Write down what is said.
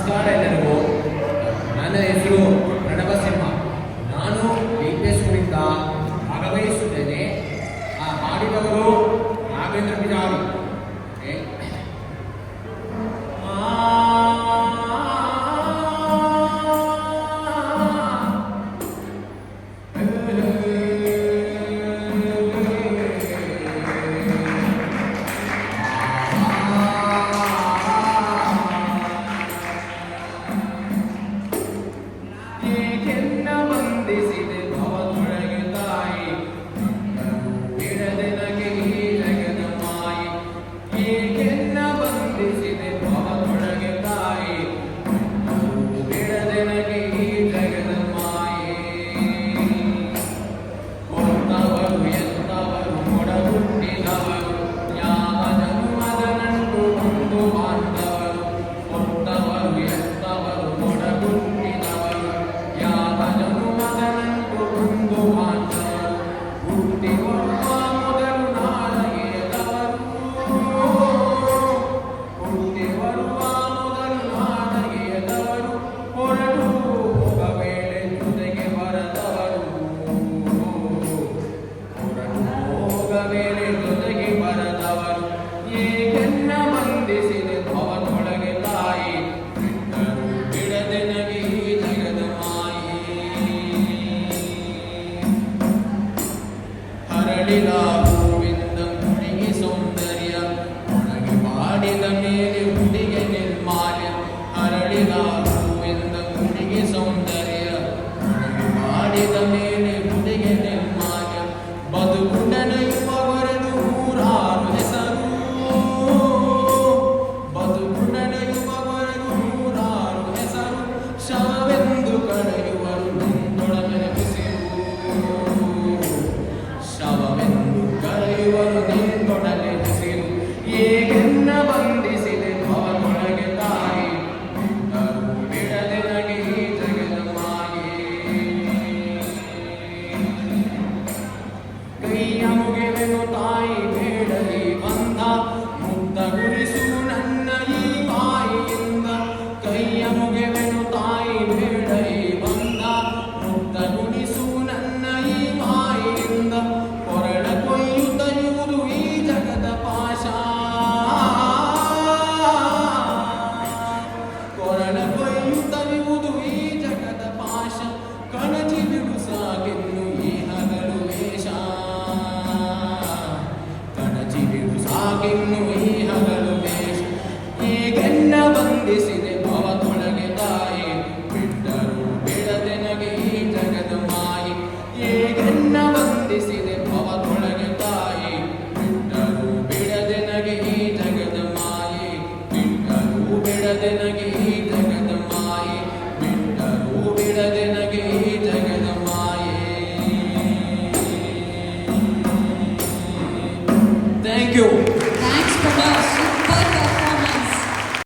ನಮಸ್ಕಾರ ಎಲ್ಲರಿಗೂ. ನನ್ನ ಹೆಸರು ಪ್ರಣವ ಸಿಂಹ. ನಾನು ಲಿಂಗೇಶ್ವರಿಂದ ಭಾಗವಹಿಸುತ್ತೇನೆ. ಹಾಡಿದವರು ನಾಗೇಂದ್ರ ಬಿಜಾರಿ. ಹೂವಿಂದ ಹುಡುಗಿ ಸೌಂದರ್ಯ ಒಣಗಿ ಮಾಡಿದ ಮೇಲೆ ಹುಡುಗಿ ನಿರ್ಮಾಲ್ಯ. ಹರಳಿನ ಹೂವಿಂದ ಹುಡುಗಿ ಸೌಂದರ್ಯ ಒಣಗಿ ಮಾಡಿದ ಮೇಲೆ ಹುಡುಗಿ ನಿರ್ಮಾಲ್ಯ. ಬದುಕು ನಡೆಯುವವರೆಗೂ ನೂರಾರು ಹೆಸರು, ಬದುಕು ನಡೆಯುವವರೆಗೂ ನೂರಾರು ಹೆಸರು. ಶವವೆಂದು ಕಳೆಯುವರು ನಿನ್ನೊಡನೆ ಶವವೆಂದು ಕರೆಯುವರು ನಿನ್ನೊಡನೆ ಹಸಿರು. ಏಕೆನ್ನ ಬಂಧಿಸಿದೆ ಅವನೊಳಗೆ ತಾಯಿ, ಬಿಟ್ಟರು ಬಿಡದೆ ನಗೆ ಈ ಜಗದ ಮಾಯೆ. ಕೈಯ ಮುಗಿವೆನು ತಾಯಿ ಬೇಡಲಿ ಬಂದ, ಮುಗ್ಧ ಗುರಿಸು ನನ್ನ ಈ ಬಾಯಿಯಿಂದ. ಕೈಯ ಮುಗಿವೆನು ತಾಯಿ ಬೇಡಲಿ ಬಂದ, ಮುಗ್ಧ ಗುರಿಸು ನನ್ನ ಈ ಬಾಯಿಯಿಂದ. ಸಾಗಿನ್ನು ಈ ಹಗಲು ವೇಷ. ಈಗೆನ್ನ ಬಂಧಿಸಿದೆ